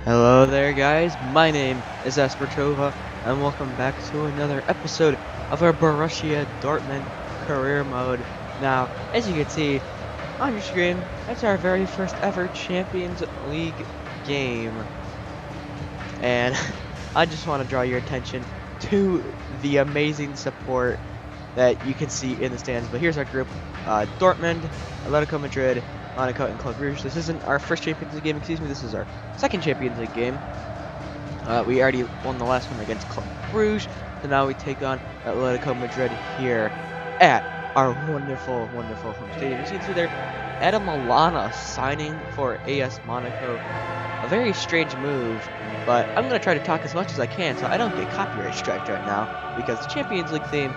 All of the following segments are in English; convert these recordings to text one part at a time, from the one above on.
Hello there guys, my name is Aspertova and welcome back to another episode of our Borussia Dortmund career mode. Now, as you can see on your screen, it's our very first ever Champions League game. And I just want to draw your attention to the amazing support that you can see in the stands. But here's our group: Dortmund, Atletico Madrid, Monaco, and Club Brugge. This isn't our first Champions League game, excuse me, this is our second Champions League game. We already won the last one against Club Brugge, so now we take on Atletico Madrid here at our wonderful, wonderful home stadium. As you can see there, Adam Lallana signing for AS Monaco. A very strange move, but I'm going to try to talk as much as I can so I don't get copyright striked right now, because the Champions League theme,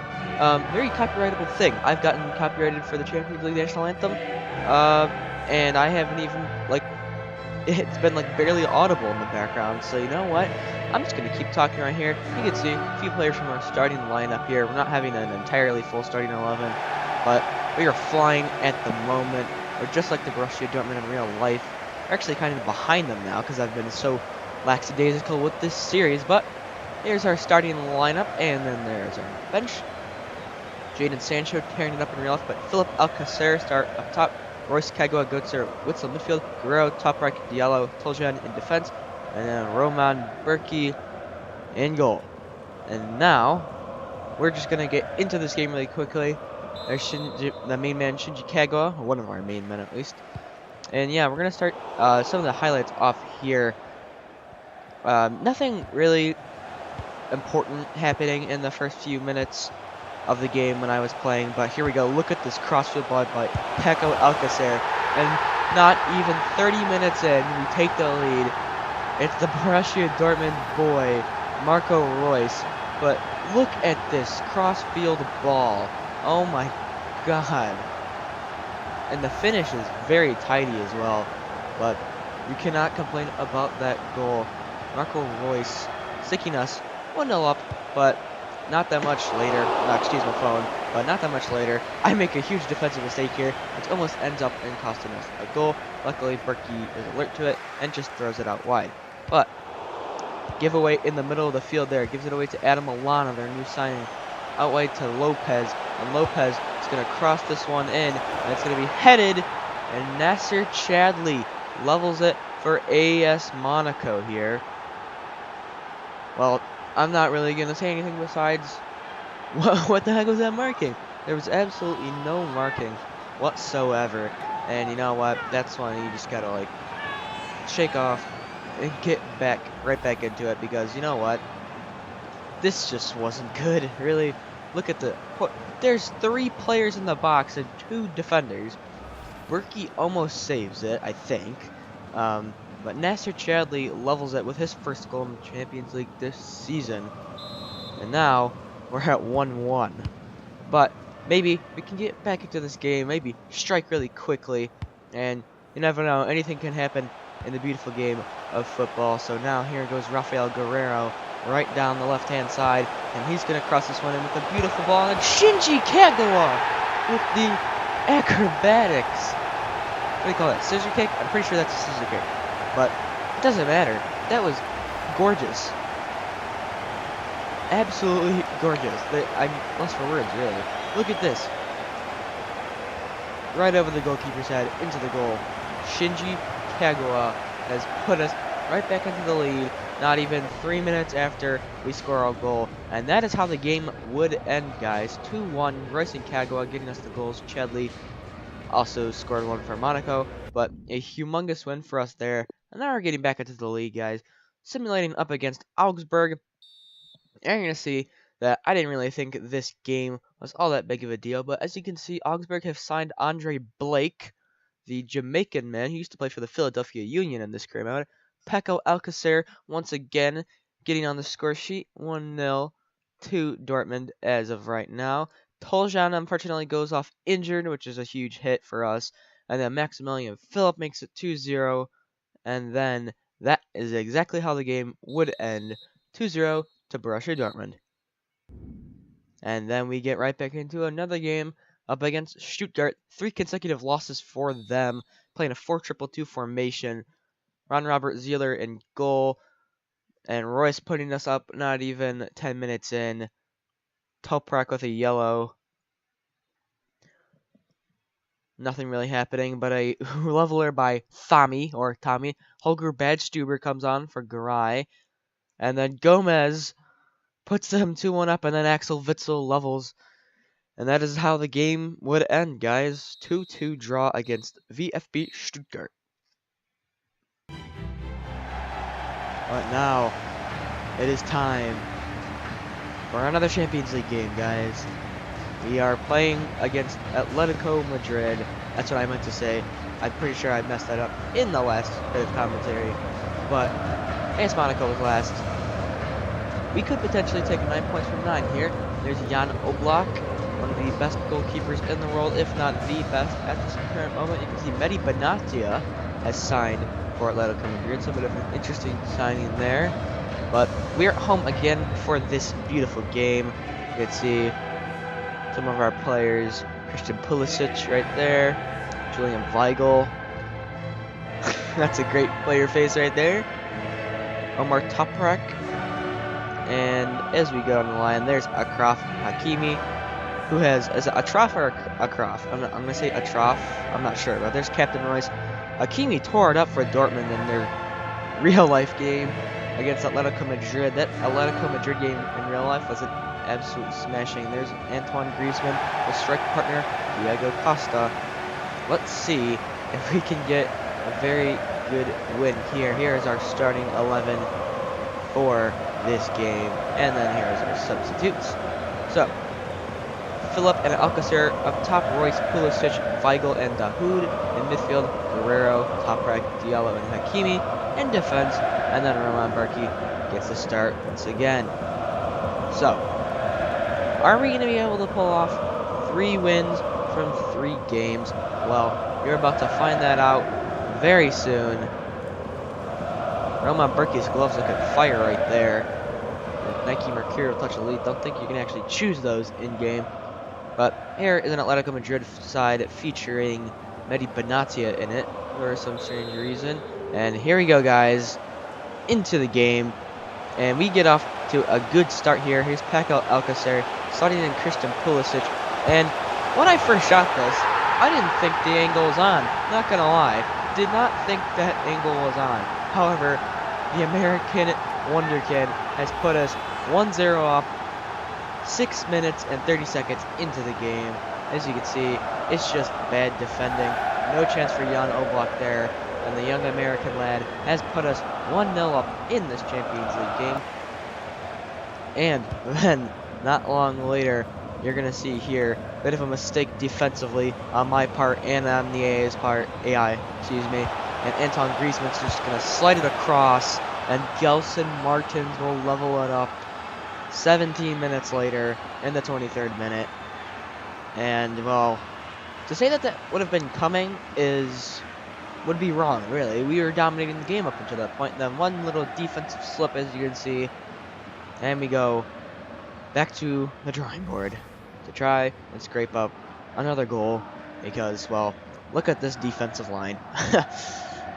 very copyrightable thing. I've gotten copyrighted for the Champions League national anthem, and I haven't even, it's been barely audible in the background. So you know what? I'm just gonna keep talking right here. You can see a few players from our starting lineup here. We're not having an entirely full starting 11, but we are flying at the moment. We're just like the Borussia Dortmund in real life. We're actually kind of behind them now because I've been so lackadaisical with this series. But here's our starting lineup, and then there's our bench. Jadon Sancho tearing it up in real life, but Philip Alcacer start up top. Royce Kagwa, Götze, Witzel midfield, Guerrero, top right, Diallo, Toljan in defense, and then Roman Berkey in goal. And now, we're just going to get into this game really quickly. There's the main man, Shinji Kagwa, or one of our main men at least. And yeah, we're going to start some of the highlights off here. Nothing really important happening in the first few minutes of the game when I was playing, but here we go. Look at this crossfield ball by Paco Alcacer, and not even 30 minutes in, we take the lead. It's the Borussia Dortmund boy, Marco Reus, but look at this crossfield ball. Oh my god. And the finish is very tidy as well, but you cannot complain about that goal. Marco Reus sticking us 1-0 up, but not that much later, excuse my phone, but not that much later, I make a huge defensive mistake here, which almost ends up in costing us a goal. Luckily, Berkey is alert to it and just throws it out wide. But, giveaway in the middle of the field there, gives it away to Adam Lallana, their new signing, out wide to Lopez, and Lopez is going to cross this one in, and it's going to be headed, and Nasser Chadli levels it for AS Monaco here. Well, I'm not really going to say anything besides, what the heck was that marking? There was absolutely no marking whatsoever. And you know what? That's when you just got to, shake off and get right back into it. Because, you know what? This just wasn't good, really. Look at there's 3 players in the box and 2 defenders. Berkey almost saves it, I think. But Nasser Chadli levels it with his first goal in the Champions League this season. And now, we're at 1-1. But maybe we can get back into this game, maybe strike really quickly. And you never know, anything can happen in the beautiful game of football. So now here goes Rafael Guerrero right down the left-hand side. And he's going to cross this one in with a beautiful ball. And Shinji Kagawa with the acrobatics. What do you call that? Scissor kick? I'm pretty sure that's a scissor kick. But it doesn't matter. That was gorgeous. Absolutely gorgeous. I'm lost for words, really. Look at this. Right over the goalkeeper's head, into the goal. Shinji Kagawa has put us right back into the lead, not even 3 minutes after we score our goal. And that is how the game would end, guys. 2-1, Royce and Kagawa getting us the goals. Chadli also scored one for Monaco, but a humongous win for us there. And now we're getting back into the league, guys. Simulating up against Augsburg. And you're going to see that I didn't really think this game was all that big of a deal. But as you can see, Augsburg have signed Andre Blake, the Jamaican man who used to play for the Philadelphia Union in this career mode. Paco Alcacer, once again, getting on the score sheet. 1-0 to Dortmund as of right now. Toljan, unfortunately, goes off injured, which is a huge hit for us. And then Maximilian Philip makes it 2-0. And then that is exactly how the game would end. 2-0 to Borussia Dortmund. And then we get right back into another game up against Stuttgart. 3 consecutive losses for them, playing a 4-2-2 formation. Ron Robert Zieler in goal. And Royce putting us up not even 10 minutes in. Toprak with a yellow. Nothing really happening, but a leveler by Tommy. Holger Badstuber comes on for Garay. And then Gomez puts them 2-1 up, and then Axel Witsel levels. And that is how the game would end, guys. 2-2 draw against VfB Stuttgart. But now, it is time for another Champions League game, guys. We are playing against Atletico Madrid. That's what I meant to say. I'm pretty sure I messed that up in the last bit of commentary. But AS Monaco was last. We could potentially take 9 points from 9 here. There's Jan Oblak, one of the best goalkeepers in the world, if not the best at this current moment. You can see Mehdi Benatia has signed for Atletico Madrid, so a bit of an interesting signing there. But we're at home again for this beautiful game. You can see some of our players. Christian Pulisic right there. Julian Weigl. That's a great player face right there. Omar Toprak. And as we go on the line, there's Achraf Hakimi, who has, is it Achraf or Achraf? I'm going to say Achraf. I'm not sure, but there's Captain Royce. Hakimi tore it up for Dortmund in their real-life game against Atletico Madrid. That Atletico Madrid game in real life was an absolute smashing. There's Antoine Griezmann, the strike partner, Diego Costa. Let's see if we can get a very good win here. Here is our starting 11 for this game, and then here's our substitutes. So, Philip and Alcacer up top, Royce, Pulisic, Weigl, and Dahoud. In midfield, Guerrero, Toprak, Diallo, and Hakimi. In defense, and then Roman Barki gets the start once again. So, are we going to be able to pull off 3 wins from 3 games? Well, you're about to find that out very soon. Roman Barki's gloves look at fire right there. With Nike Mercurial Touch Elite. Don't think you can actually choose those in-game. But here is an Atletico Madrid side featuring Mehdi Benatia in it for some strange reason. And here we go, guys, into the game. And we get off to a good start here. Here's Paco Alcacer sliding in Christian Pulisic. And when I first shot this, I didn't think the angle was on. Not gonna lie. Did not think that angle was on. However, the American Wonderkid has put us 1-0 up 6 minutes and 30 seconds into the game. As you can see, it's just bad defending. No chance for Jan Oblak there. And the young American lad has put us 1-0 up in this Champions League game. And then, not long later, you're going to see here a bit of a mistake defensively on my part and on the AI, and Antoine Griezmann's just going to slide it across, and Gelson Martins will level it up 17 minutes later in the 23rd minute. And, well, to say that that would have been coming would be wrong, really. We were dominating the game up until that point, and then one little defensive slip, as you can see, and we go back to the drawing board to try and scrape up another goal, because, well, look at this defensive line.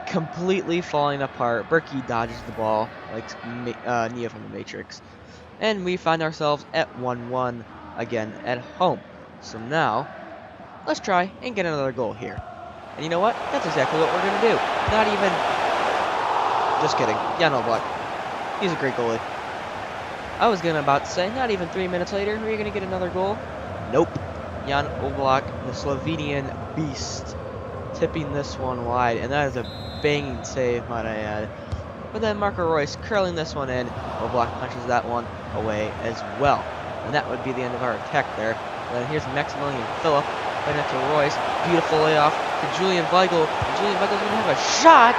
Completely falling apart. Berkey dodges the ball like Neo from the Matrix. And we find ourselves at 1-1 again at home. So now, let's try and get another goal here. And you know what? That's exactly what we're going to do. Not even... Just kidding. Jan Oblak. He's a great goalie. I was going to about to say, not even 3 minutes later, are you going to get another goal? Nope. Jan Oblak, the Slovenian beast, tipping this one wide. And that is a banging save, might I add. But then Marco Reus curling this one in. Oblak punches that one away as well. And that would be the end of our attack there. And then here's Maximilian Philip. Right next to Royce. Beautiful layoff to Julian Weigl. And Julian Weigl's going to have a shot.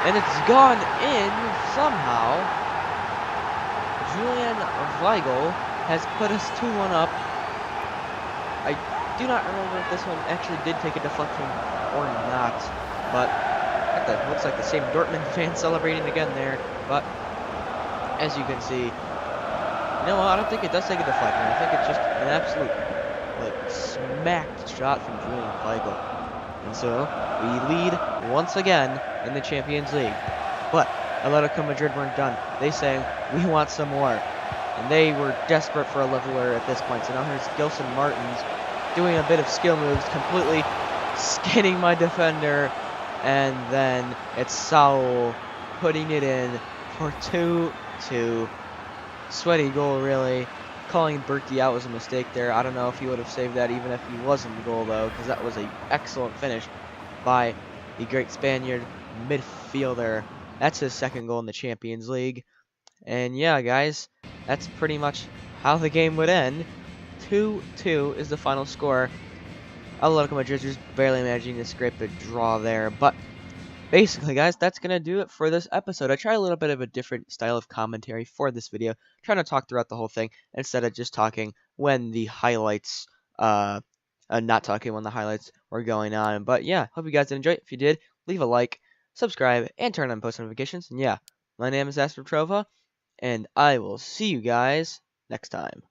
And it's gone in somehow. Julian Weigl has put us 2-1 up. I do not remember if this one actually did take a deflection or not. But that looks like the same Dortmund fan celebrating again there. But as you can see, no, I don't think it does take a deflection. I think it's just an absolute, like, smacked shot from Julian Weigl. And so we lead once again in the Champions League. But Atletico Madrid weren't done. They sang, we want some more. And they were desperate for a leveler at this point. So now here's Gilson Martins doing a bit of skill moves, completely skinning my defender. And then it's Saul putting it in for 2-2. Sweaty goal, really. Calling Berkey out was a mistake there. I don't know if he would have saved that even if he was in the goal, though, because that was an excellent finish by the great Spaniard midfielder. That's his second goal in the Champions League. And yeah, guys, that's pretty much how the game would end. 2-2 is the final score. Atletico Madrid just barely managing to scrape a draw there, but basically, guys, that's going to do it for this episode. I tried a little bit of a different style of commentary for this video, trying to talk throughout the whole thing instead of just talking when the highlights, not talking when the highlights were going on. But yeah, hope you guys did enjoy it. If you did, leave a like, subscribe, and turn on post notifications. And yeah, my name is Astrotrova, and I will see you guys next time.